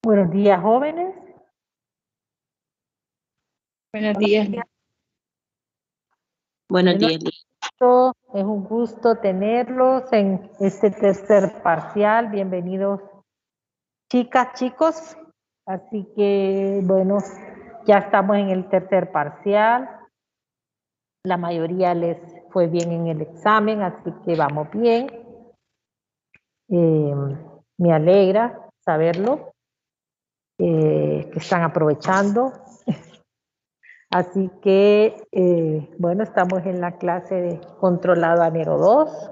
Buenos días, jóvenes. Buenos días. Buenos días. Es un gusto tenerlos en este tercer parcial. Bienvenidos, chicas, chicos. Así que, bueno, ya estamos en el tercer parcial. La mayoría les fue bien en el examen, así que vamos bien. Me alegra saberlo, que están aprovechando. Así que, bueno, estamos en la clase de controlado anero 2.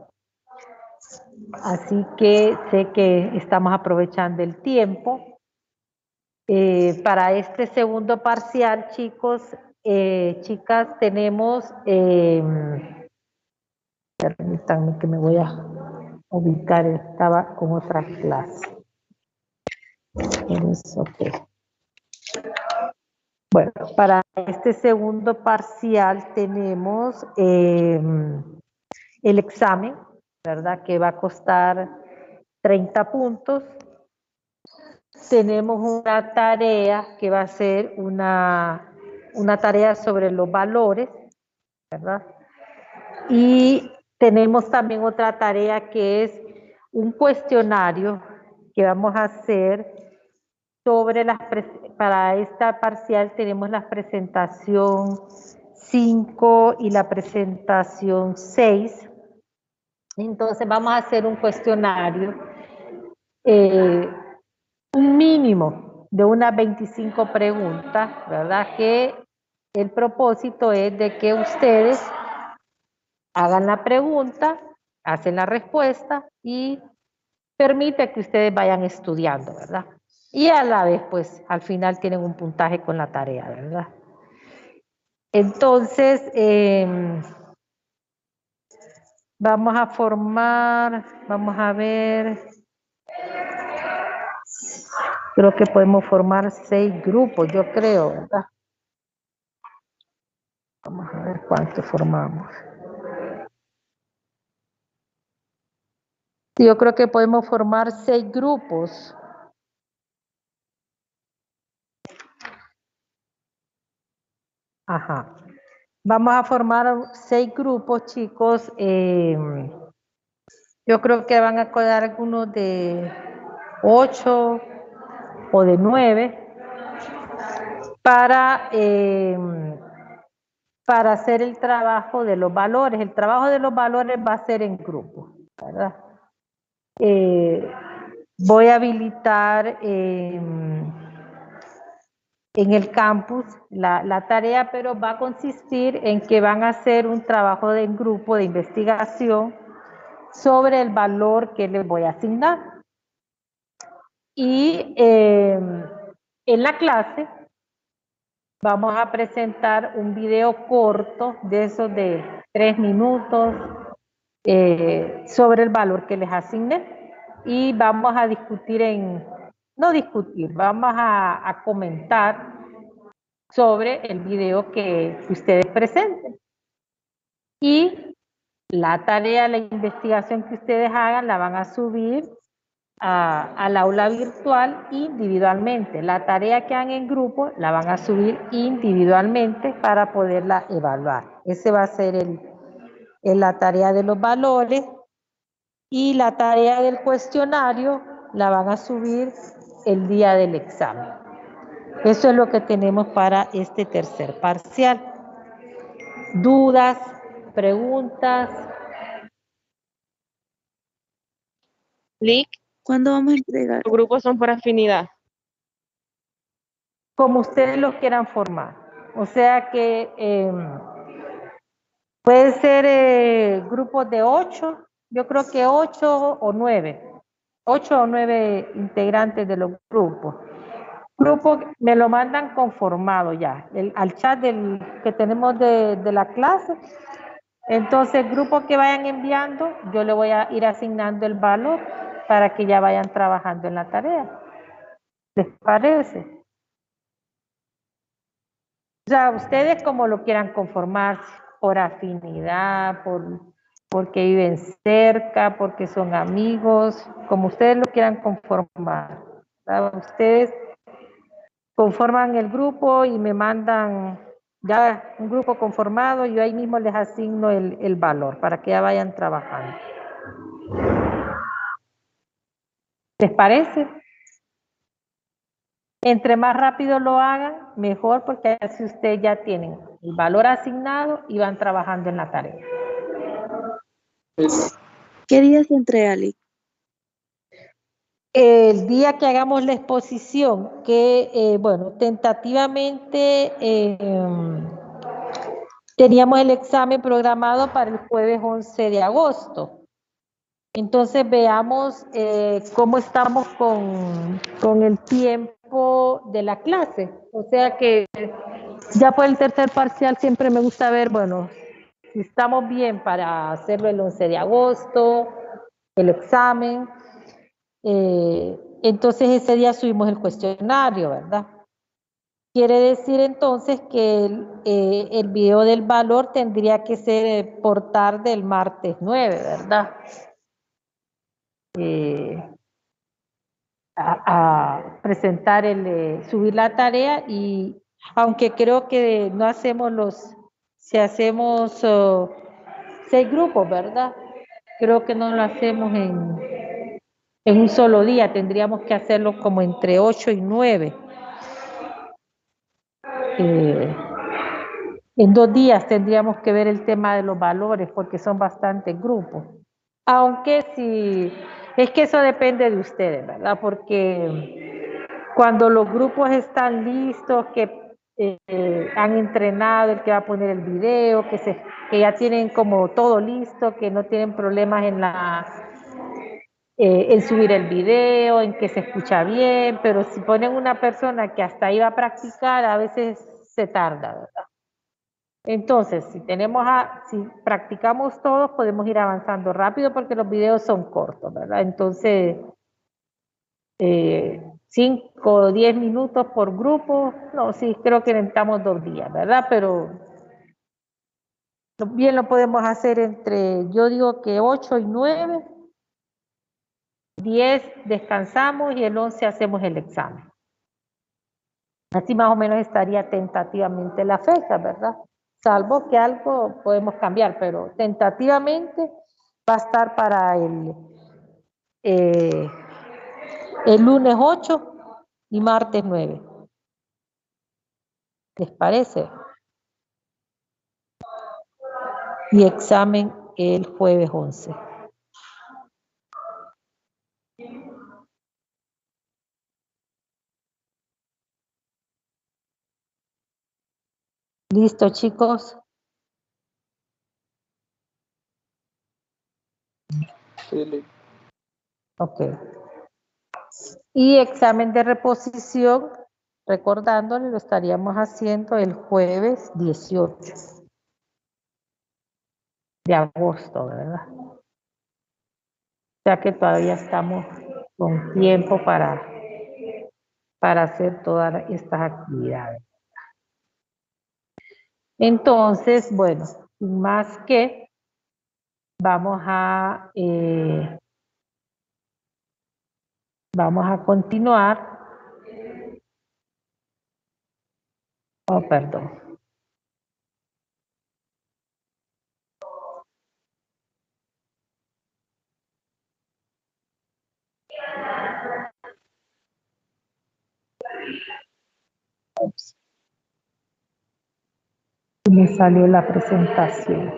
Así que sé que estamos aprovechando el tiempo. Para este segundo parcial, chicos, chicas, tenemos, permítanme que me voy a ubicar, estaba con otra clase. Okay. Bueno, para este segundo parcial tenemos el examen, ¿verdad? Que va a costar 30 puntos. Tenemos una tarea que va a ser una tarea sobre los valores, ¿verdad? Y tenemos también otra tarea que es un cuestionario que vamos a hacer sobre para esta parcial tenemos la presentación 5 y la presentación 6. Entonces vamos a hacer un cuestionario, un mínimo de unas 25 preguntas, ¿verdad? Que el propósito es de que ustedes hagan la pregunta, hacen la respuesta y permite que ustedes vayan estudiando, ¿verdad? Y a la vez, pues, al final tienen un puntaje con la tarea, ¿verdad? Entonces, vamos a formar, vamos a ver, creo que podemos formar 6 grupos, yo creo, ¿verdad? Vamos a ver cuánto formamos. Yo creo que podemos formar 6 grupos. Ajá. Vamos a formar 6 grupos, chicos. Yo creo que van a quedar algunos de 8 o de 9 para hacer el trabajo de los valores. El trabajo de los valores va a ser en grupo, ¿verdad? Voy a habilitar en el campus la tarea, pero va a consistir en que van a hacer un trabajo en grupo de investigación sobre el valor que les voy a asignar. Y en la clase vamos a presentar un video corto de esos de 3 minutos sobre el valor que les asigné y vamos a discutir no discutir, vamos a comentar sobre el video que ustedes presenten. Y la tarea, la investigación que ustedes hagan la van a subir al aula virtual individualmente. La tarea que hagan en grupo la van a subir individualmente para poderla evaluar. Ese va a ser la tarea de los valores y la tarea del cuestionario la van a subir el día del examen. Eso es lo que tenemos para este tercer parcial. ¿Dudas? ¿Preguntas? Lick, ¿Cuándo vamos a entregar? los grupos son por afinidad. Como ustedes los quieran formar. O sea que puede ser grupos de 8, yo creo que 8 o 9. 8 o 9 integrantes de los grupos. Grupo me lo mandan conformado ya, al chat que tenemos de la clase. Entonces, grupos que vayan enviando, yo le voy a ir asignando el valor para que ya vayan trabajando en la tarea. ¿Les parece? O sea, ustedes como lo quieran conformar, por afinidad, porque viven cerca, porque son amigos, como ustedes lo quieran conformar, ¿verdad? Ustedes conforman el grupo y me mandan ya un grupo conformado, yo ahí mismo les asigno el valor para que ya vayan trabajando. ¿Les parece? Entre más rápido lo hagan, mejor, porque así ustedes ya tienen el valor asignado y van trabajando en la tarea. ¿Qué día se entrega, Lick? El día que hagamos la exposición, que bueno, tentativamente teníamos el examen programado para el jueves 11 de agosto. Entonces veamos cómo estamos con el tiempo de la clase. O sea que ya por el tercer parcial siempre me gusta ver, bueno, si estamos bien para hacerlo el 11 de agosto, el examen. Entonces ese día subimos el cuestionario, ¿verdad? Quiere decir entonces que el video del valor tendría que ser por tarde el martes 9, ¿verdad? A presentar subir la tarea, y aunque creo que no hacemos si hacemos 6 grupos, ¿verdad? Creo que no lo hacemos en un solo día, tendríamos que hacerlo como entre 8 y 9. En 2 días tendríamos que ver el tema de los valores porque son bastantes grupos. Aunque sí, es que eso depende de ustedes, ¿verdad? Porque cuando los grupos están listos, que han entrenado, el que va a poner el video, que ya tienen como todo listo, que no tienen problemas en subir el video, en que se escucha bien, pero si ponen una persona que hasta iba a practicar, a veces se tarda, ¿verdad? Entonces, si practicamos todos, podemos ir avanzando rápido porque los videos son cortos, ¿verdad? Entonces, 5 o 10 minutos por grupo, no, sí, creo que necesitamos 2 días, ¿verdad? Pero bien lo podemos hacer yo digo que 8 y 9, 10 descansamos y el 11 hacemos el examen. Así más o menos estaría tentativamente la fecha, ¿verdad? Salvo que algo podemos cambiar, pero tentativamente va a estar para el lunes 8 y martes 9. ¿Les parece? Y examen el jueves 11. ¿Listo, chicos? Sí. Ok. Y examen de reposición, recordándole, lo estaríamos haciendo el jueves 18 de agosto, ¿verdad? O sea que todavía estamos con tiempo para hacer todas estas actividades. Entonces, bueno, sin más que, vamos a continuar. Oh, perdón. Ups. Me salió la presentación.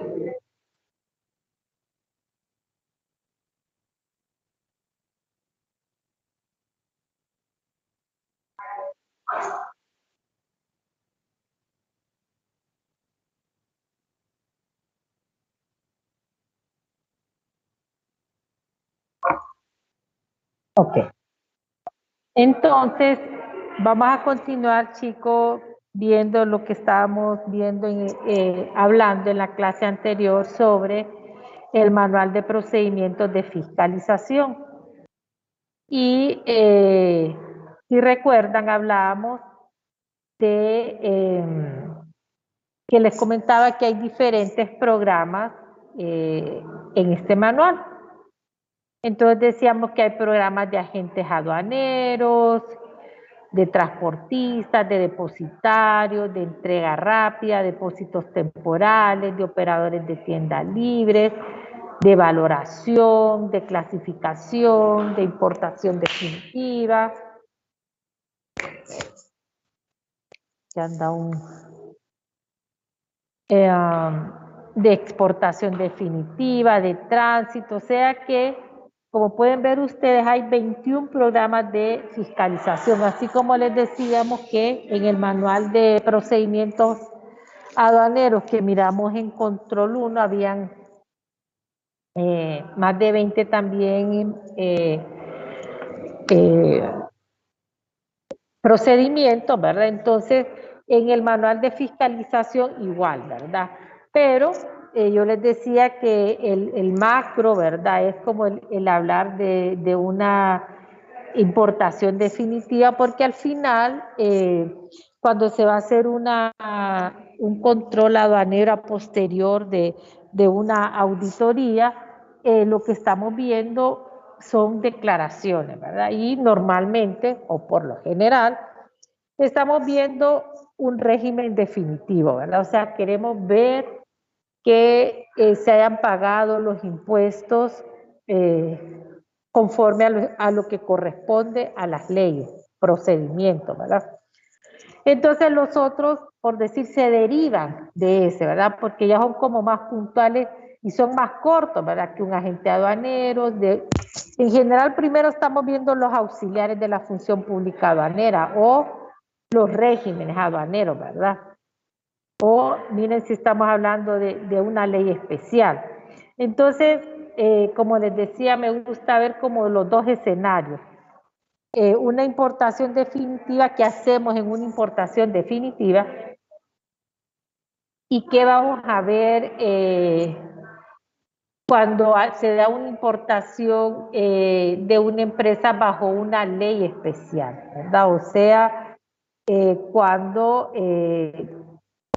Ok. Entonces, vamos a continuar, chicos, viendo lo que estábamos viendo, hablando en la clase anterior sobre el manual de procedimientos de fiscalización. Y si recuerdan, hablábamos de que les comentaba que hay diferentes programas en este manual. Entonces decíamos que hay programas de agentes aduaneros, de transportistas, de depositarios, de entrega rápida, depósitos temporales, de operadores de tiendas libres, de valoración, de clasificación, de importación definitiva. Ya anda de exportación definitiva, de tránsito, o sea que, como pueden ver ustedes, hay 21 programas de fiscalización, así como les decíamos que en el manual de procedimientos aduaneros que miramos en Control 1 habían más de 20 también procedimientos, ¿verdad? Entonces, en el manual de fiscalización igual, ¿verdad? Pero yo les decía que el macro, ¿verdad? Es como el hablar de una importación definitiva, porque al final, cuando se va a hacer un control aduanero a posterior de una auditoría, lo que estamos viendo son declaraciones, ¿verdad? Y normalmente, o por lo general, estamos viendo un régimen definitivo, ¿verdad? O sea, queremos ver que se hayan pagado los impuestos conforme a lo que corresponde a las leyes, procedimientos, ¿verdad? Entonces los otros, por decir, se derivan de ese, ¿verdad? Porque ya son como más puntuales y son más cortos, ¿verdad? Que un agente aduanero. En general, primero estamos viendo los auxiliares de la función pública aduanera o los regímenes aduaneros, ¿verdad? O miren si estamos hablando de una ley especial. Entonces, como les decía, me gusta ver como los dos escenarios. Una importación definitiva, ¿qué hacemos en una importación definitiva? ¿Y qué vamos a ver cuando se da una importación de una empresa bajo una ley especial, ¿verdad? O sea, cuando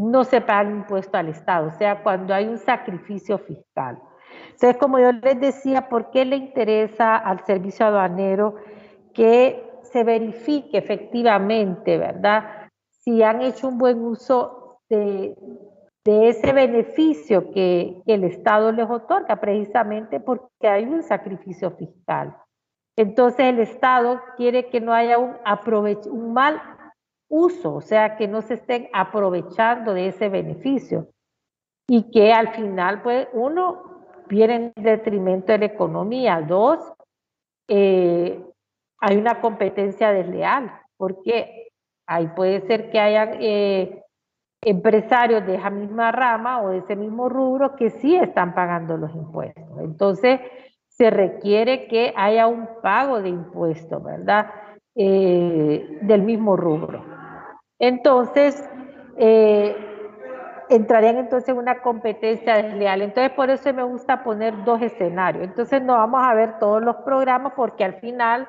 no se paga impuesto al Estado, o sea, cuando hay un sacrificio fiscal. Entonces, como yo les decía, ¿por qué le interesa al servicio aduanero que se verifique efectivamente, ¿verdad? Si han hecho un buen uso de ese beneficio que el Estado les otorga, precisamente porque hay un sacrificio fiscal. Entonces el Estado quiere que no haya un mal uso, o sea, que no se estén aprovechando de ese beneficio y que al final, pues, uno, viene en detrimento de la economía, dos, hay una competencia desleal, porque ahí puede ser que hayan empresarios de esa misma rama o de ese mismo rubro que sí están pagando los impuestos. Entonces, se requiere que haya un pago de impuestos, ¿verdad? Del mismo rubro. Entonces, entrarían entonces en una competencia desleal. Entonces, por eso me gusta poner dos escenarios. Entonces, no vamos a ver todos los programas porque al final,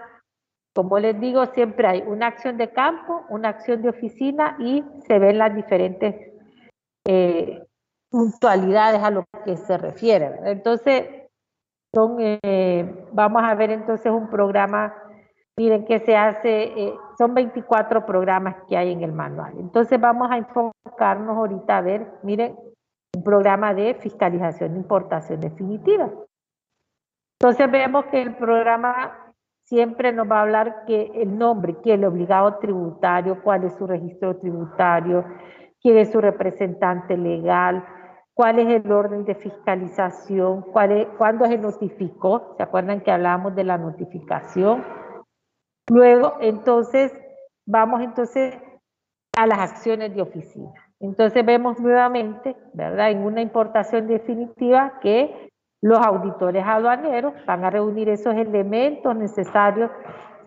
como les digo, siempre hay una acción de campo, una acción de oficina y se ven las diferentes puntualidades a lo que se refiere, ¿verdad? Entonces, vamos a ver entonces un programa, miren que se hace, son 24 programas que hay en el manual. Entonces vamos a enfocarnos ahorita a ver, miren, un programa de fiscalización de importación definitiva. Entonces vemos que el programa siempre nos va a hablar que el nombre, que el obligado tributario, cuál es su registro tributario, quién es su representante legal, cuál es el orden de fiscalización, cuándo se notificó, ¿se acuerdan que hablábamos de la notificación? Luego, entonces, vamos entonces a las acciones de oficina. Entonces vemos nuevamente, ¿verdad? En una importación definitiva que los auditores aduaneros van a reunir esos elementos necesarios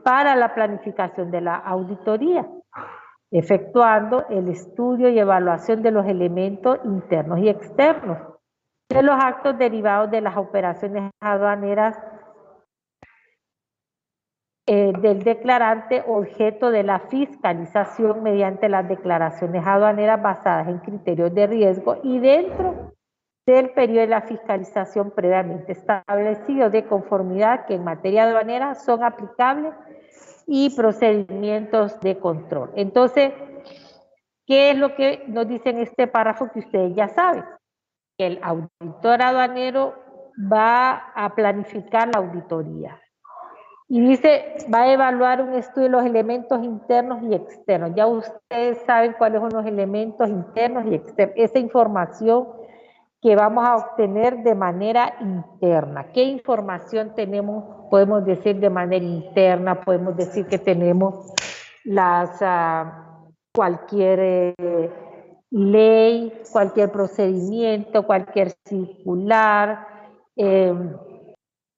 para la planificación de la auditoría, efectuando el estudio y evaluación de los elementos internos y externos, de los actos derivados de las operaciones aduaneras del declarante objeto de la fiscalización mediante las declaraciones aduaneras basadas en criterios de riesgo y dentro del periodo de la fiscalización previamente establecido de conformidad que en materia aduanera son aplicables y procedimientos de control. Entonces, ¿qué es lo que nos dice en este párrafo que ustedes ya saben? Que el auditor aduanero va a planificar la auditoría. Y dice, va a evaluar un estudio de los elementos internos y externos. Ya ustedes saben cuáles son los elementos internos y externos. Esa información que vamos a obtener de manera interna. ¿Qué información tenemos? Podemos decir de manera interna, podemos decir que tenemos cualquier ley, cualquier procedimiento, cualquier circular,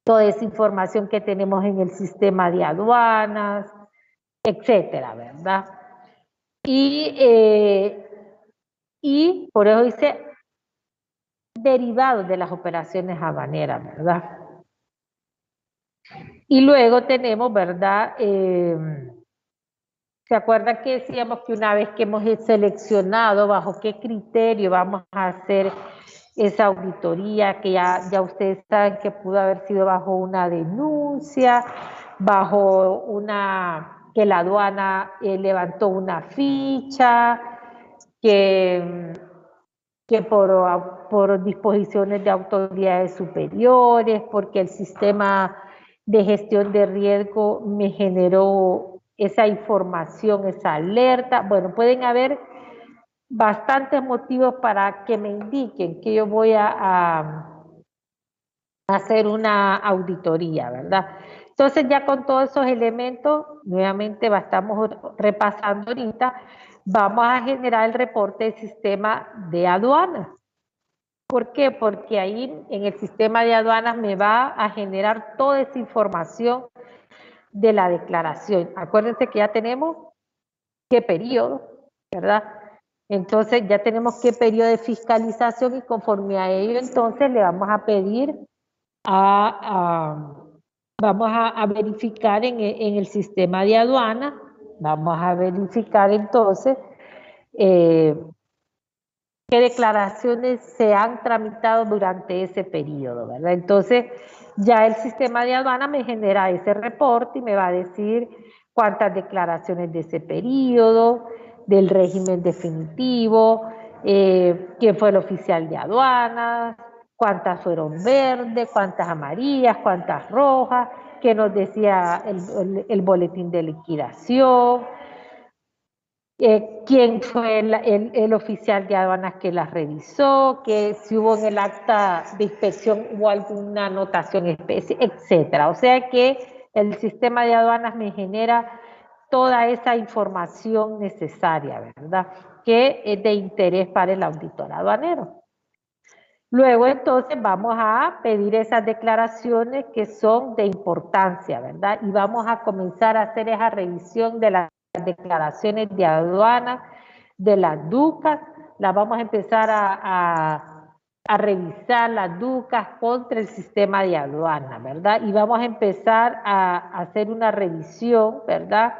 toda esa información que tenemos en el sistema de aduanas, etcétera, ¿verdad? Y por eso dice derivados de las operaciones aduaneras, ¿verdad? Y luego tenemos, ¿verdad? ¿Se acuerdan que decíamos que una vez que hemos seleccionado bajo qué criterio vamos a hacer esa auditoría, que ya ustedes saben que pudo haber sido bajo una denuncia, bajo que la aduana levantó una ficha, que por disposiciones de autoridades superiores, porque el sistema de gestión de riesgo me generó esa información, esa alerta? Bueno, pueden haber bastantes motivos para que me indiquen que yo voy a hacer una auditoría, ¿verdad? Entonces ya con todos esos elementos, nuevamente estamos repasando ahorita, vamos a generar el reporte del sistema de aduanas. ¿Por qué? Porque ahí en el sistema de aduanas me va a generar toda esa información de la declaración. Acuérdense que ya tenemos qué periodo, ¿verdad? Entonces ya tenemos qué periodo de fiscalización y conforme a ello entonces le vamos a pedir vamos a verificar en el sistema de aduana, vamos a verificar entonces qué declaraciones se han tramitado durante ese periodo, ¿verdad? Entonces, ya el sistema de aduana me genera ese reporte y me va a decir cuántas declaraciones de ese periodo, del régimen definitivo, quién fue el oficial de aduanas, cuántas fueron verdes, cuántas amarillas, cuántas rojas, qué nos decía el boletín de liquidación, quién fue el oficial de aduanas que las revisó, que si hubo en el acta de inspección hubo alguna anotación especial, etcétera. O sea que el sistema de aduanas me genera toda esa información necesaria, ¿verdad? Que es de interés para el auditor aduanero. Luego entonces vamos a pedir esas declaraciones que son de importancia, ¿verdad? Y vamos a comenzar a hacer esa revisión de las declaraciones de aduana, de las DUCAS, las vamos a empezar a revisar las DUCAS contra el sistema de aduana, ¿verdad? Y vamos a empezar a hacer una revisión, ¿verdad?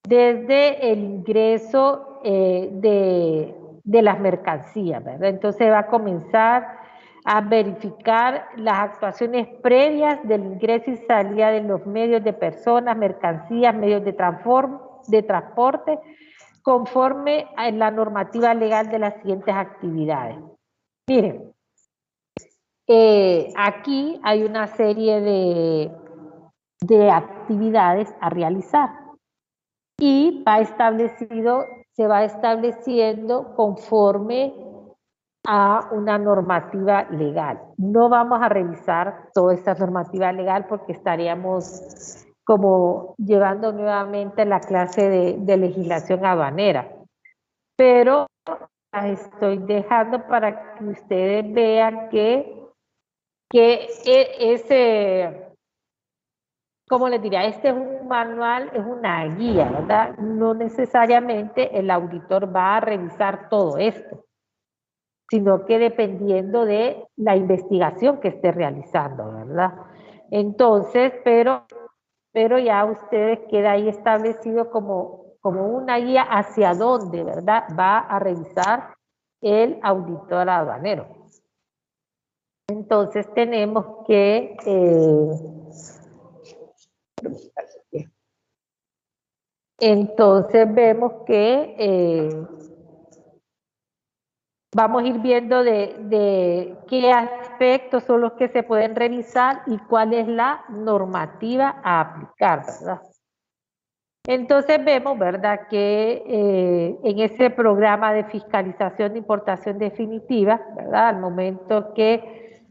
Desde el ingreso de las mercancías, ¿verdad? Entonces va a comenzar a verificar las actuaciones previas del ingreso y salida de los medios de personas, mercancías, medios de transporte, conforme a la normativa legal de las siguientes actividades. Miren, aquí hay una serie de actividades a realizar y se va estableciendo conforme a una normativa legal. No vamos a revisar toda esta normativa legal porque estaríamos como llevando nuevamente la clase de legislación aduanera. Pero las estoy dejando para que ustedes vean que como les diría, este es un manual, es una guía, ¿verdad? No necesariamente el auditor va a revisar todo esto, sino que dependiendo de la investigación que esté realizando, ¿verdad? Entonces, pero ya ustedes queda ahí establecido como una guía hacia dónde, ¿verdad? Va a revisar el auditor aduanero. Entonces tenemos que entonces vemos que vamos a ir viendo de qué aspectos son los que se pueden revisar y cuál es la normativa a aplicar, ¿verdad? Entonces vemos, ¿verdad?, que en ese programa de fiscalización de importación definitiva, ¿verdad?, al momento que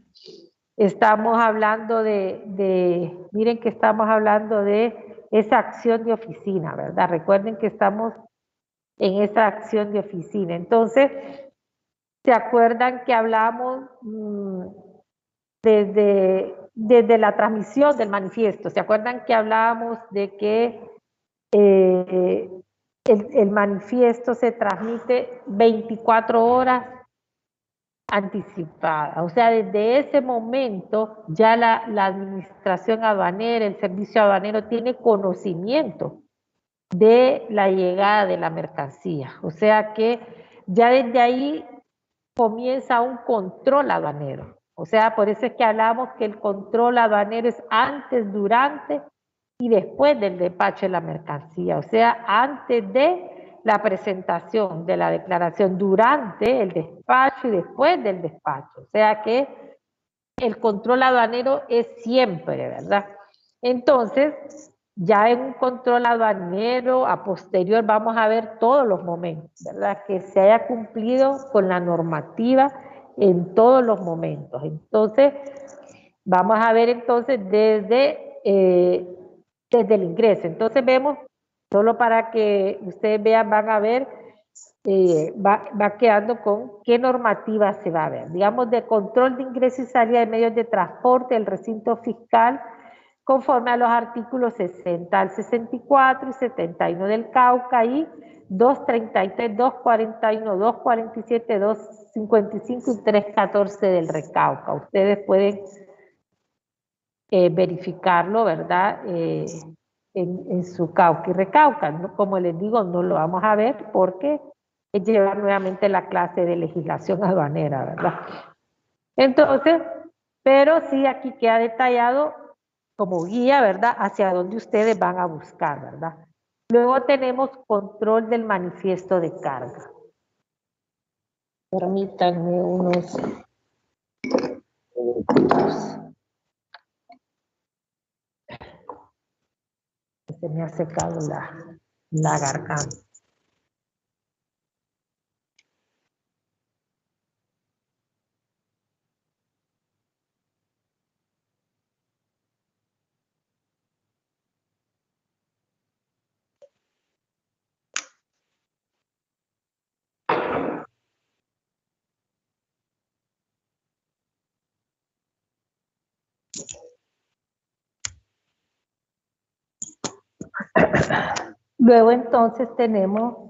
estamos hablando miren que estamos hablando de esa acción de oficina, ¿verdad? Recuerden que estamos en esa acción de oficina. Entonces, ¿se acuerdan que hablamos desde la transmisión del manifiesto? ¿Se acuerdan que hablábamos de que el manifiesto se transmite 24 horas anticipadas? O sea, desde ese momento ya la administración aduanera, el servicio aduanero tiene conocimiento de la llegada de la mercancía. O sea que ya desde ahí comienza un control aduanero. O sea, por eso es que hablamos que el control aduanero es antes, durante y después del despacho de la mercancía. O sea, antes de la presentación de la declaración, durante el despacho y después del despacho. O sea que el control aduanero es siempre, ¿verdad? Entonces, ya en un control aduanero a posterior vamos a ver todos los momentos, ¿verdad? Que se haya cumplido con la normativa en todos los momentos. Entonces, vamos a ver entonces desde el ingreso. Entonces vemos, solo para que ustedes vean, van a ver, va quedando con qué normativa se va a ver. Digamos, de control de ingreso y salida de medios de transporte del recinto fiscal, conforme a los artículos 60 al 64 y 71 del Cauca y 233, 241, 247, 255 y 314 del Recauca. Ustedes pueden verificarlo, ¿verdad? En su Cauca y Recauca. ¿No? Como les digo, no lo vamos a ver porque es llevar nuevamente la clase de legislación aduanera, ¿verdad? Entonces, pero sí aquí queda detallado como guía, ¿verdad? Hacia dónde ustedes van a buscar, ¿verdad? Luego tenemos control del manifiesto de carga. Permítanme unos minutos. Se me ha secado la garganta. Luego entonces tenemos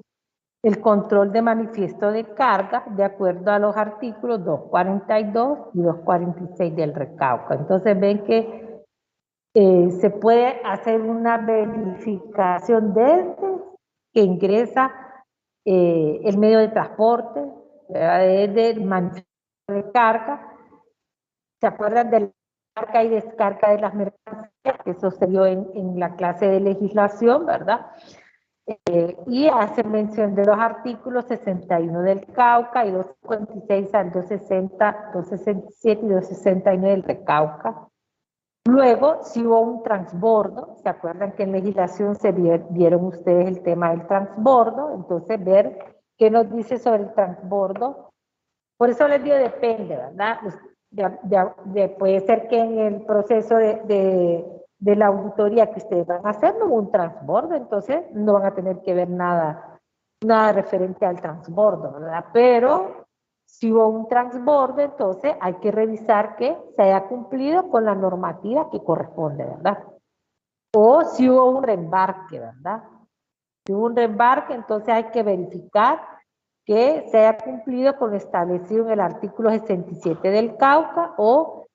el control de manifiesto de carga de acuerdo a los artículos 242 y 246 del Recauca. Entonces ven que se puede hacer una verificación desde que ingresa el medio de transporte, desde el manifiesto de carga. ¿Se acuerdan de la carga y descarga de las mercancías? Eso se dio en la clase de legislación, ¿verdad? Y hace mención de los artículos 61 del Cauca y 256 al 260, 267 y 269 del Recauca. Luego, si hubo un transbordo, ¿se acuerdan que en legislación se vieron ustedes el tema del transbordo? Entonces, ver qué nos dice sobre el transbordo. Por eso les digo, depende, ¿verdad? Puede ser que en el proceso de la auditoría que ustedes van a hacer no hubo un transbordo, entonces no van a tener que ver nada referente al transbordo, ¿verdad? Pero si hubo un transbordo, entonces hay que revisar que se haya cumplido con la normativa que corresponde, ¿verdad? O si hubo un reembarque, ¿verdad? Si hubo un reembarque, entonces hay que verificar que se haya cumplido con lo establecido en el artículo 67 del Cauca o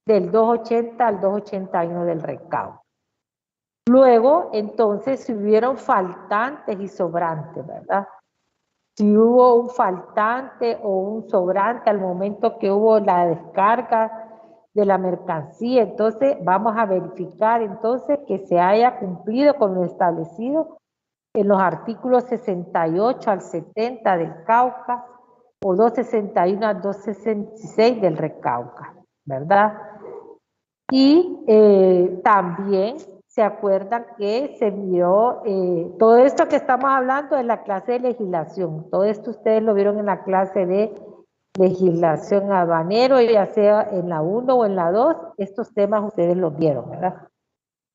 del 280 al 281 del Recauca. Luego, entonces, si hubieron faltantes y sobrantes, ¿verdad? Si hubo un faltante o un sobrante al momento que hubo la descarga de la mercancía. Entonces vamos a verificar entonces que se haya cumplido con lo establecido en los artículos 68 al 70 del Cauca o 261 al 266 del Recauca, ¿verdad? Y también se acuerdan que se vio todo esto que estamos hablando en la clase de legislación. Todo esto ustedes lo vieron en la clase de legislación aduanero, ya sea en la 1 o en la 2, estos temas ustedes los vieron, ¿verdad?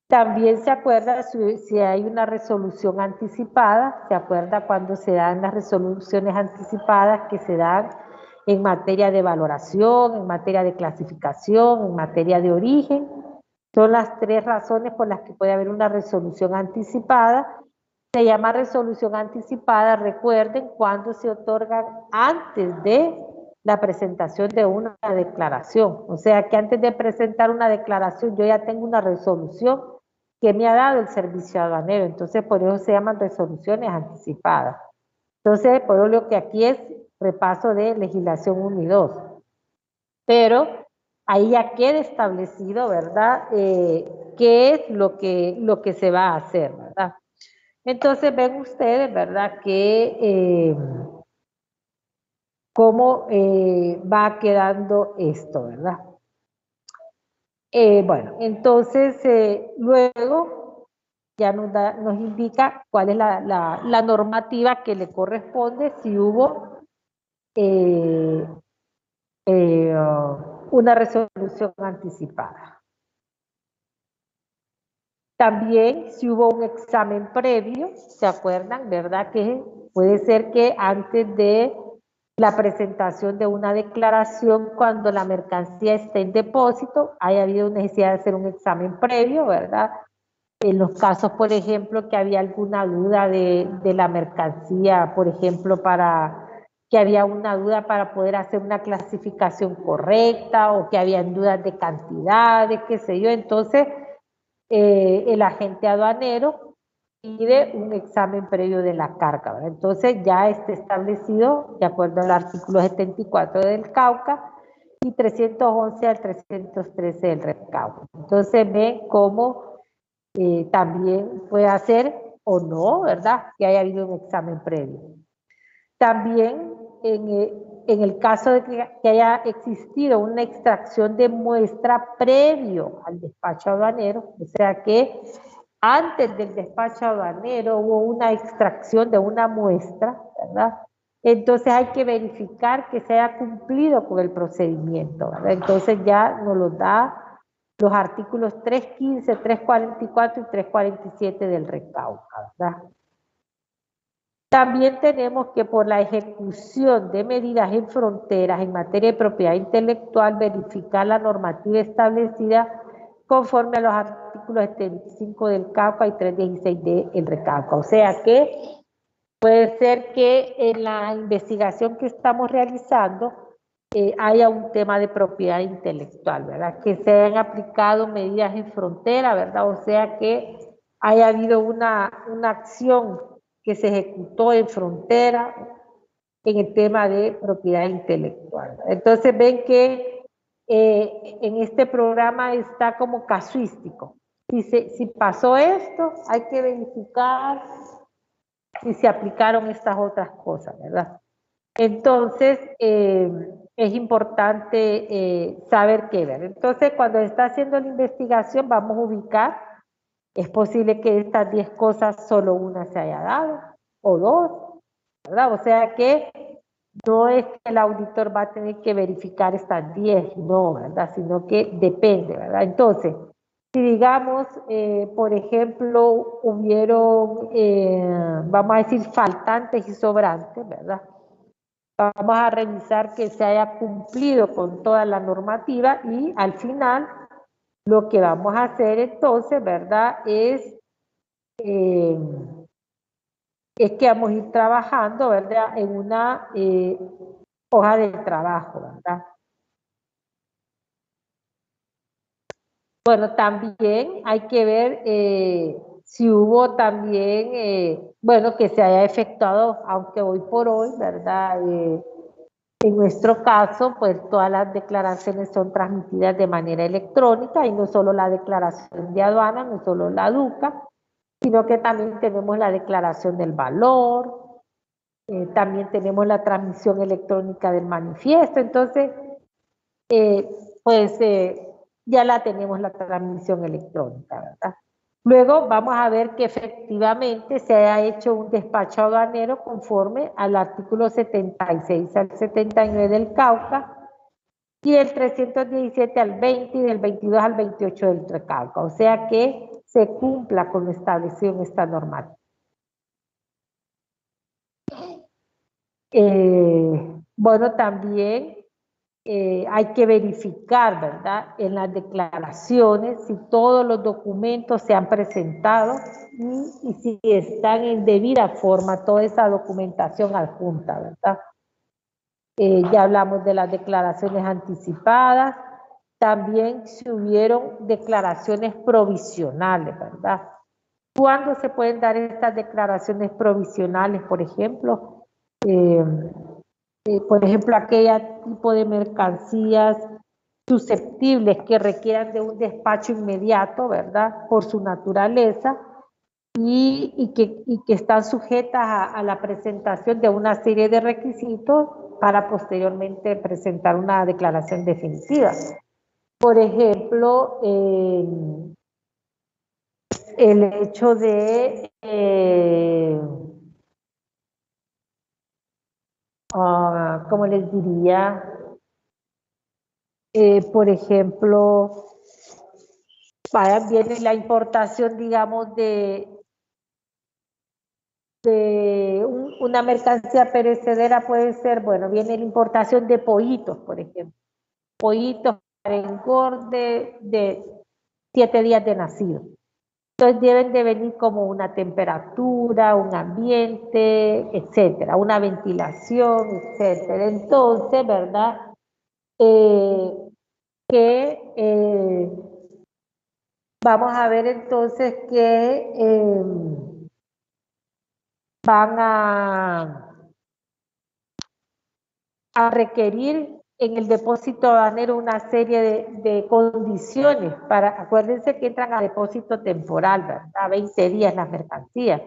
También se acuerda si hay una resolución anticipada, se acuerda cuando se dan las resoluciones anticipadas que se dan en materia de valoración, en materia de clasificación, en materia de origen. Son las 3 razones por las que puede haber una resolución anticipada. Se llama resolución anticipada, recuerden, cuando se otorgan antes de la presentación de una declaración. O sea que antes de presentar una declaración yo ya tengo una resolución que me ha dado el servicio aduanero. Entonces por eso se llaman resoluciones anticipadas. Entonces por eso lo que aquí es repaso de legislación 1 y 2. Pero ahí ya queda establecido, ¿verdad? ¿Qué es lo que se va a hacer, ¿verdad? Entonces ven ustedes, ¿verdad? Que cómo va quedando esto, ¿verdad? Bueno, entonces luego ya nos indica cuál es la normativa que le corresponde si hubo una resolución anticipada. También si hubo un examen previo, ¿se acuerdan? ¿Verdad? Que puede ser que antes de la presentación de una declaración, cuando la mercancía esté en depósito, haya habido necesidad de hacer un examen previo, ¿verdad? En los casos, por ejemplo, que había alguna duda de la mercancía, por ejemplo, que había una duda para poder hacer una clasificación correcta o que habían dudas de cantidades, qué sé yo. Entonces, el agente aduanero pide un examen previo de la carga, ¿verdad? Entonces ya está establecido de acuerdo al artículo 74 del Cauca y 311 al 313 del Recauca. Entonces ven cómo también puede hacer o no, ¿verdad? Que haya habido un examen previo. También en el caso de que haya existido una extracción de muestra previo al despacho aduanero, o sea que antes del despacho aduanero hubo una extracción de una muestra, ¿verdad? Entonces hay que verificar que se haya cumplido con el procedimiento, ¿verdad? Entonces ya nos lo da los artículos 315, 344 y 347 del Recauca, ¿verdad? También tenemos que por la ejecución de medidas en fronteras en materia de propiedad intelectual, verificar la normativa establecida conforme a los artículos 75 del CAUCA y 316 del Recauca. O sea que puede ser que en la investigación que estamos realizando haya un tema de propiedad intelectual, ¿verdad? Que se hayan aplicado medidas en frontera, ¿verdad? O sea que haya habido una acción que se ejecutó en frontera en el tema de propiedad intelectual. Entonces ven que en este programa está como casuístico. Si pasó esto, hay que verificar si se aplicaron estas otras cosas, ¿verdad? Entonces, es importante saber qué ver. Entonces, cuando se está haciendo la investigación, vamos a ubicar, es posible que de estas 10 cosas solo una se haya dado, o 2, ¿verdad? O sea que no es que el auditor va a tener que verificar estas 10, no, ¿verdad? Sino que depende, ¿verdad? Entonces, si digamos, por ejemplo, hubieron, vamos a decir, faltantes y sobrantes, ¿verdad? Vamos a revisar que se haya cumplido con toda la normativa y al final lo que vamos a hacer entonces, ¿verdad? Es que vamos a ir trabajando, ¿verdad? En una hoja de trabajo, ¿verdad? Bueno, también hay que ver si hubo también, bueno, que se haya efectuado, aunque hoy por hoy, ¿verdad? En nuestro caso, pues todas las declaraciones son transmitidas de manera electrónica y no solo la declaración de aduana, no solo la DUCA, sino que también tenemos la declaración del valor, también tenemos la transmisión electrónica del manifiesto. Entonces, ya la tenemos la transmisión electrónica, ¿verdad? Luego vamos a ver que efectivamente se ha hecho un despacho aduanero conforme al artículo 76 al 79 del Cauca y del 317 al 20 y del 22 al 28 del Cauca. O sea que se cumpla con lo establecido en esta normativa. Bueno, también hay que verificar, ¿verdad?, en las declaraciones si todos los documentos se han presentado y si están en debida forma toda esa documentación adjunta, ¿verdad? Ya hablamos de las declaraciones anticipadas, también se hubieron declaraciones provisionales, ¿verdad? ¿Cuándo se pueden dar estas declaraciones provisionales, por ejemplo? Por ejemplo, aquel tipo de mercancías susceptibles que requieran de un despacho inmediato, ¿verdad? Por su naturaleza y que están sujetas a la presentación de una serie de requisitos para posteriormente presentar una declaración definitiva. Por ejemplo, el hecho de ¿cómo les diría? Por ejemplo, viene la importación, digamos, de una mercancía perecedera, puede ser, bueno, viene la importación de pollitos, por ejemplo. Pollitos para engorde de 7 días de nacido. Entonces deben de venir como una temperatura, un ambiente, etcétera, una ventilación, etcétera. Entonces, ¿verdad? Vamos a ver entonces que van a requerir en el depósito aduanero una serie de condiciones acuérdense que entran a depósito temporal, ¿verdad? 20 días las mercancías.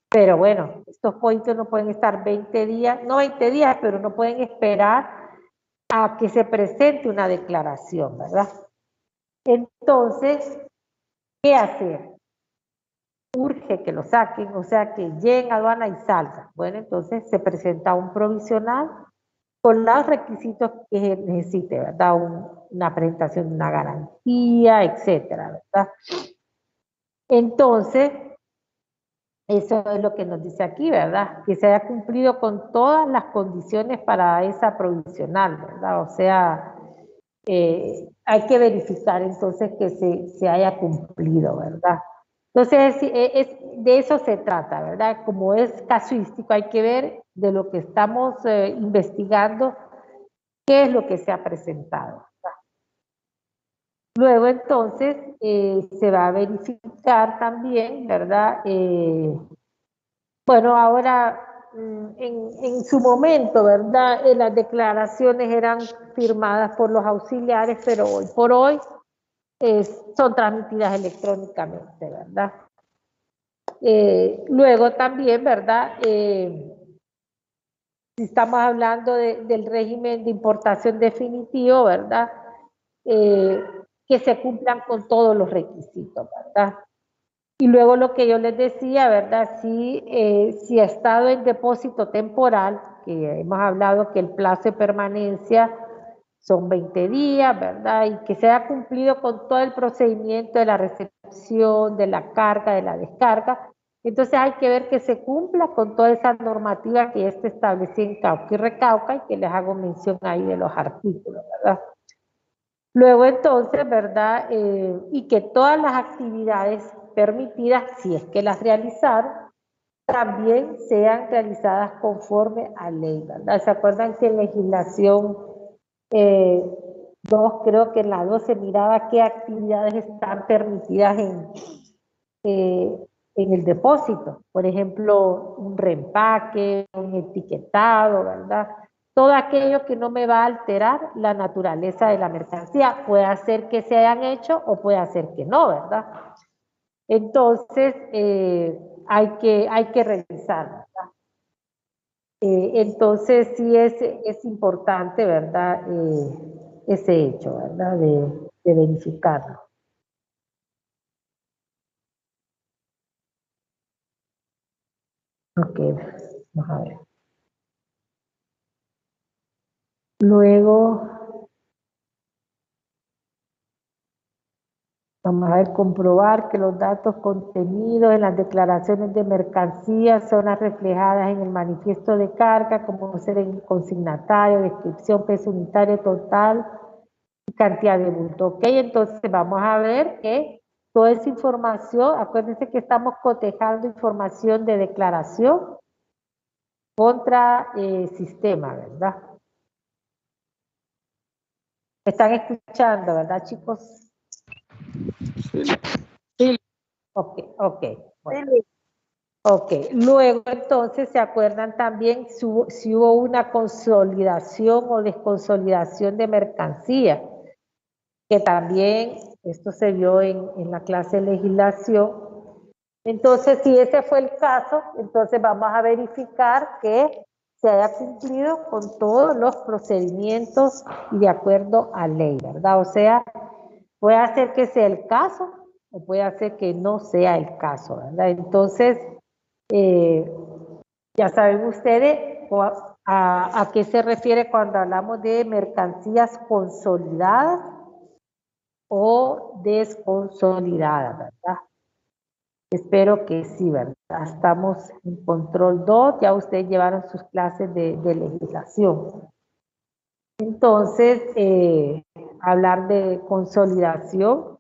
Pero bueno, estos pollitos no pueden estar 20 días, no 20 días, pero no pueden esperar a que se presente una declaración, ¿verdad? Entonces, ¿qué hacer? Urge que lo saquen, o sea, que lleguen a aduana y salgan. Bueno, entonces se presenta un provisional con los requisitos que necesite, ¿verdad? Una presentación de una garantía, etcétera, ¿verdad? Entonces, eso es lo que nos dice aquí, ¿verdad? Que se haya cumplido con todas las condiciones para esa provisional, ¿verdad? O sea, hay que verificar entonces que se haya cumplido, ¿verdad? Entonces, de eso se trata, ¿verdad? Como es casuístico, hay que ver de lo que estamos investigando, qué es lo que se ha presentado, ¿verdad? Luego, entonces, se va a verificar también, ¿verdad? Bueno, ahora, en su momento, ¿verdad? Las declaraciones eran firmadas por los auxiliares, pero hoy por hoy son transmitidas electrónicamente, ¿verdad? Luego también, ¿verdad? Si estamos hablando del régimen de importación definitivo, ¿verdad? Que se cumplan con todos los requisitos, ¿verdad? Y luego lo que yo les decía, ¿verdad? Si ha estado en depósito temporal, que hemos hablado que el plazo de permanencia son 20 días, ¿verdad? Y que se haya cumplido con todo el procedimiento de la recepción, de la carga, de la descarga. Entonces hay que ver que se cumpla con toda esa normativa que está establecida en Cauca y Recauca y que les hago mención ahí de los artículos, ¿verdad? Luego entonces, ¿verdad? Y que todas las actividades permitidas, si es que las realizaron, también sean realizadas conforme a ley, ¿verdad? ¿Se acuerdan que en legislación 2, creo que en la 2 se miraba qué actividades están permitidas en el depósito? Por ejemplo, un reempaque, un etiquetado, ¿verdad? todo aquello que no me va a alterar la naturaleza de la mercancía. Puede ser que se hayan hecho o puede ser que no, ¿verdad? Entonces, hay que revisar, ¿verdad? Entonces, sí es importante, ¿verdad? Ese hecho, ¿verdad? De verificarlo. Ok, vamos a ver. Luego, vamos a ver, comprobar que los datos contenidos en las declaraciones de mercancías son las reflejadas en el manifiesto de carga, como ser el consignatario, descripción, peso unitario total y cantidad de bulto. Ok, entonces vamos a ver que toda esa información, acuérdense que estamos cotejando información de declaración contra sistema, ¿verdad? ¿Me están escuchando, verdad, chicos? Sí. Ok, ok. Bueno. Ok, luego entonces se acuerdan también si hubo una consolidación o desconsolidación de mercancía, que también esto se vio en la clase de legislación. Entonces, si ese fue el caso, entonces vamos a verificar que se haya cumplido con todos los procedimientos y de acuerdo a ley, ¿verdad? O sea, puede ser que sea el caso o puede ser que no sea el caso, ¿verdad? Entonces, ya saben ustedes a qué se refiere cuando hablamos de mercancías consolidadas o desconsolidadas, ¿verdad? Espero que sí, ¿verdad? Estamos en control 2, ya ustedes llevaron sus clases de legislación. Entonces, hablar de consolidación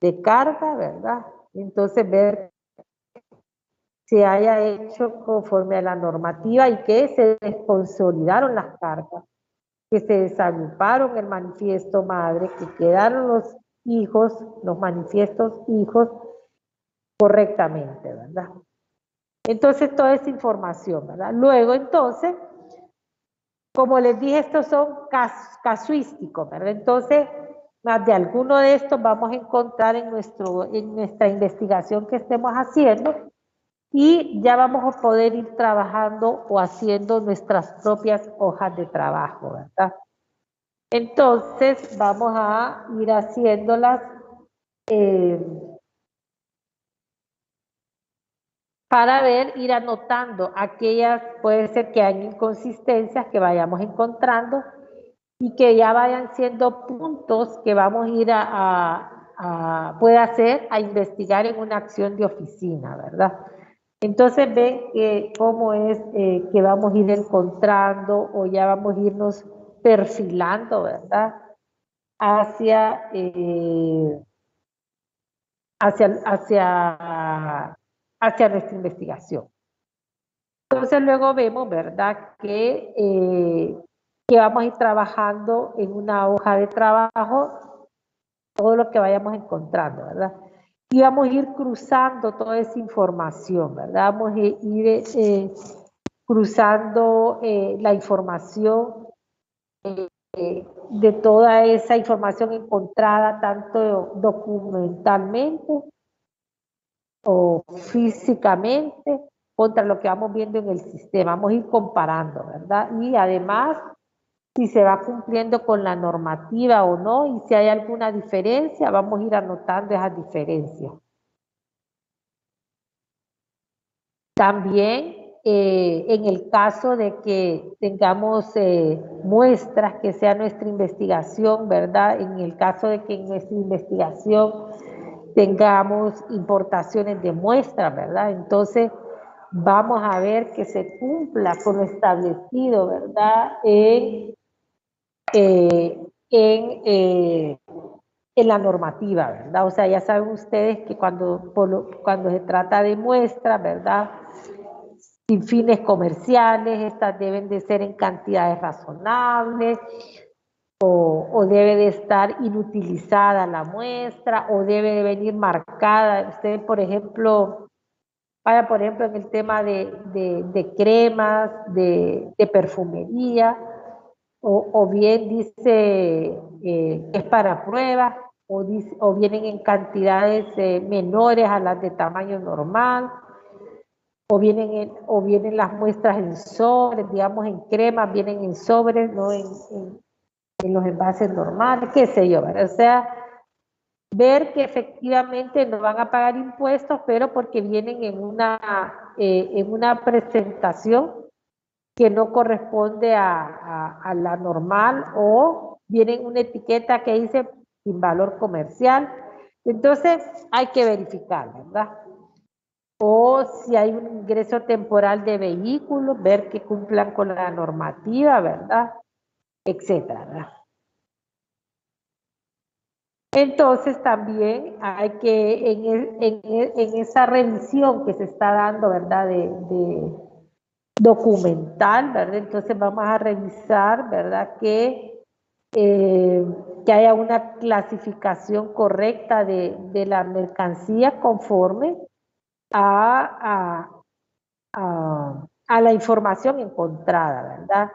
de carga, ¿verdad? Entonces, ver se haya hecho conforme a la normativa y que se desconsolidaron las cargas, que se desagruparon el manifiesto madre, que quedaron los hijos, los manifiestos hijos correctamente, ¿verdad? Entonces, toda esa información, ¿verdad? Luego, entonces, como les dije, estos son casuísticos, ¿verdad? Entonces, más de alguno de estos vamos a encontrar en nuestra investigación que estemos haciendo y ya vamos a poder ir trabajando o haciendo nuestras propias hojas de trabajo, ¿verdad? Entonces, vamos a ir haciéndolas para ver, ir anotando aquellas, puede ser que hay inconsistencias que vayamos encontrando y que ya vayan siendo puntos que vamos a ir puede hacer a investigar en una acción de oficina, ¿verdad? Entonces ven cómo es que vamos a ir encontrando o ya vamos a irnos perfilando, ¿verdad? Hacia, hacia nuestra investigación. Entonces luego vemos, ¿verdad? Que vamos a ir trabajando en una hoja de trabajo todo lo que vayamos encontrando, ¿verdad? Y vamos a ir cruzando toda esa información, ¿verdad? Vamos a ir cruzando la información de toda esa información encontrada, tanto documentalmente o físicamente, contra lo que vamos viendo en el sistema. Vamos a ir comparando, ¿verdad? Y además, si se va cumpliendo con la normativa o no, y si hay alguna diferencia, vamos a ir anotando esas diferencias. También, en el caso de que tengamos muestras que sea nuestra investigación, ¿verdad? En el caso de que en nuestra investigación tengamos importaciones de muestras, ¿verdad? Entonces, vamos a ver que se cumpla con lo establecido, ¿verdad? En la normativa, ¿verdad? O sea, ya saben ustedes que cuando se trata de muestras, ¿verdad? Sin fines comerciales, estas deben de ser en cantidades razonables, o debe de estar inutilizada la muestra, o debe de venir marcada. Ustedes, por ejemplo, Vaya, por ejemplo, en el tema de cremas, de perfumería, o bien dice que es para pruebas, o vienen en cantidades menores a las de tamaño normal, o vienen las muestras en sobres, digamos en cremas, vienen en sobres, no en los envases normales, qué sé yo, ¿verdad? O sea, ver que efectivamente no van a pagar impuestos, pero porque vienen en una presentación que no corresponde a la normal, o vienen una etiqueta que dice sin valor comercial. Entonces hay que verificar, ¿verdad? O si hay un ingreso temporal de vehículos, ver que cumplan con la normativa, ¿verdad? Etcétera, ¿verdad? Entonces también hay que, en esa revisión que se está dando, ¿verdad? De documental, ¿verdad? Entonces vamos a revisar, ¿verdad? Que haya una clasificación correcta de la mercancía conforme a, a la información encontrada, ¿verdad?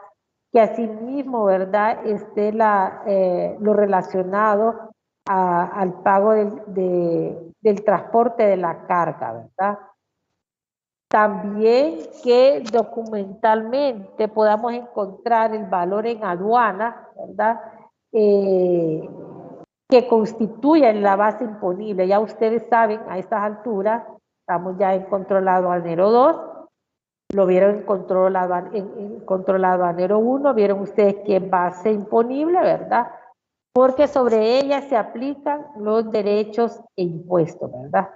Que asimismo, ¿verdad? Esté lo relacionado al pago del transporte de la carga, ¿verdad? También que documentalmente podamos encontrar el valor en aduana, ¿verdad? Que constituya la base imponible. Ya ustedes saben, a estas alturas, estamos ya en control aduanero 2, lo vieron en control aduanero 1, vieron ustedes que es base imponible, ¿verdad? Porque sobre ella se aplican los derechos e impuestos, ¿verdad?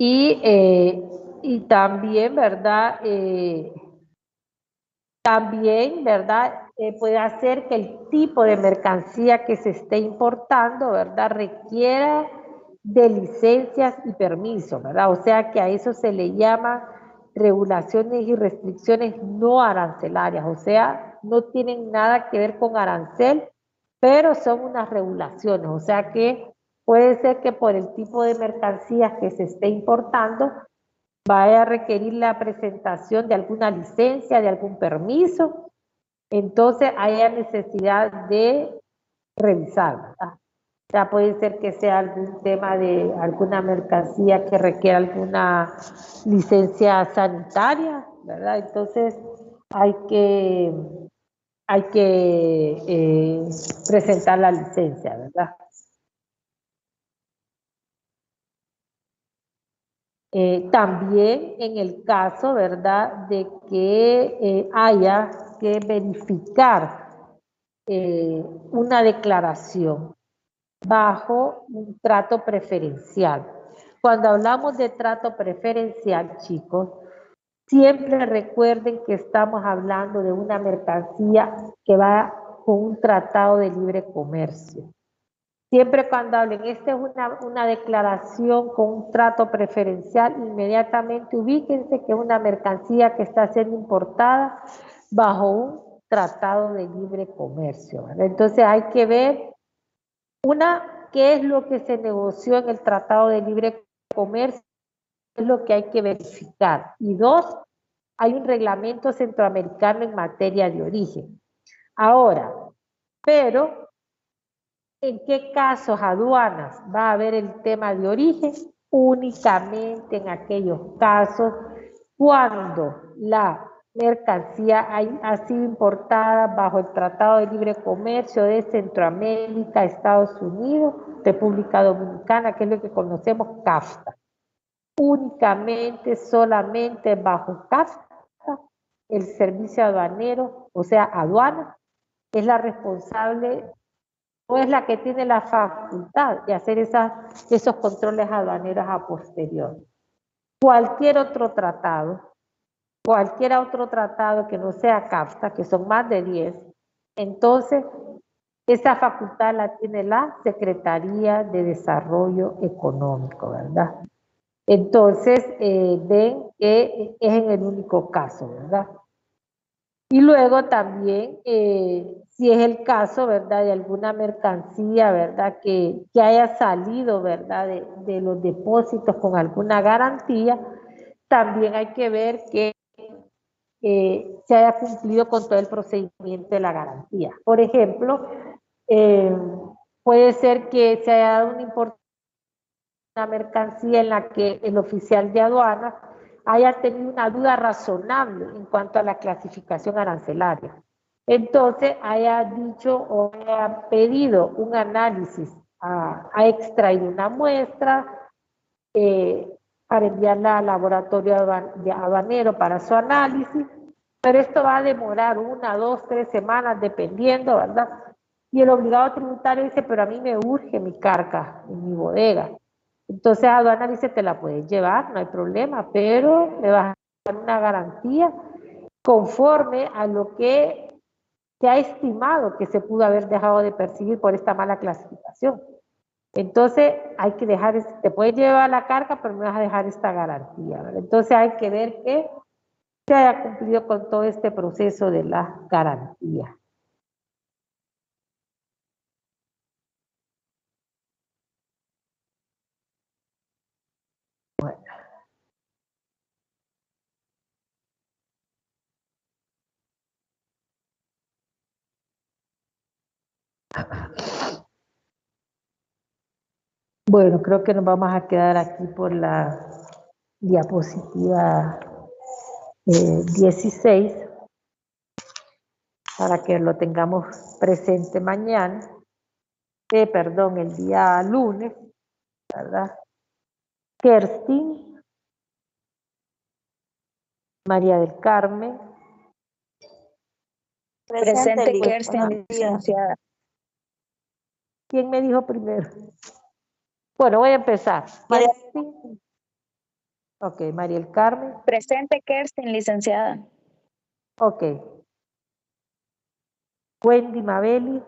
Y también, ¿verdad? También, ¿verdad? Puede hacer que el tipo de mercancía que se esté importando, ¿verdad? Requiera de licencias y permisos, ¿verdad? O sea que a eso se le llama regulaciones y restricciones no arancelarias, o sea, no tienen nada que ver con arancel, pero son unas regulaciones, o sea que puede ser que por el tipo de mercancías que se esté importando, vaya a requerir la presentación de alguna licencia, de algún permiso, entonces haya necesidad de revisar, ¿verdad? O sea, puede ser que sea algún tema de alguna mercancía que requiera alguna licencia sanitaria, ¿verdad? Entonces hay que presentar la licencia, ¿verdad? También en el caso, ¿verdad?, de que haya que verificar una declaración bajo un trato preferencial. Cuando hablamos de trato preferencial, chicos, siempre recuerden que estamos hablando de una mercancía que va con un tratado de libre comercio. Siempre cuando hablen, esta es una declaración con un trato preferencial, inmediatamente ubíquense que es una mercancía que está siendo importada bajo un tratado de libre comercio, ¿verdad? Entonces hay que ver, qué es lo que se negoció en el tratado de libre comercio, es lo que hay que verificar. Y dos, hay un reglamento centroamericano en materia de origen. Ahora, pero ¿en qué casos aduanas va a haber el tema de origen? Únicamente en aquellos casos cuando la mercancía ha sido importada bajo el Tratado de Libre Comercio de Centroamérica, Estados Unidos, República Dominicana, que es lo que conocemos CAFTA. Únicamente, solamente bajo CAFTA, el servicio aduanero, o sea, aduana, es la responsable, no es la que tiene la facultad de hacer esos controles aduaneros a posterior. Cualquier otro tratado que no sea CAFTA, que son más de 10, entonces esa facultad la tiene la Secretaría de Desarrollo Económico, ¿verdad? Entonces, ven que es en el único caso, ¿verdad? Y luego también, si es el caso, ¿verdad?, de alguna mercancía, ¿verdad?, que haya salido, ¿verdad?, de los depósitos con alguna garantía, también hay que ver que se haya cumplido con todo el procedimiento de la garantía. Por ejemplo, puede ser que se haya dado una mercancía en la que el oficial de aduanas haya tenido una duda razonable en cuanto a la clasificación arancelaria. Entonces haya dicho o haya pedido un análisis, ha extraído una muestra para enviarla al laboratorio aduanero para su análisis, pero esto va a demorar 1, 2, 3 semanas dependiendo, ¿verdad? Y el obligado tributario dice, pero a mí me urge mi carga en mi bodega. Entonces aduana dice, te la puedes llevar, no hay problema, pero me vas a dar una garantía conforme a lo que se ha estimado que se pudo haber dejado de percibir por esta mala clasificación. Entonces hay que dejar, te puedes llevar la carga, pero me vas a dejar esta garantía, ¿verdad? Entonces hay que ver que se haya cumplido con todo este proceso de la garantía. Bueno, creo que nos vamos a quedar aquí por la diapositiva 16 para que lo tengamos presente mañana, perdón, el día lunes, ¿verdad? Kerstin, María del Carmen. Presente, Kerstin, licenciada. ¿Quién me dijo primero? Bueno, voy a empezar. Kerstin. Ok, María del Carmen. Presente, Kerstin, licenciada. Ok. Wendy Mabeli.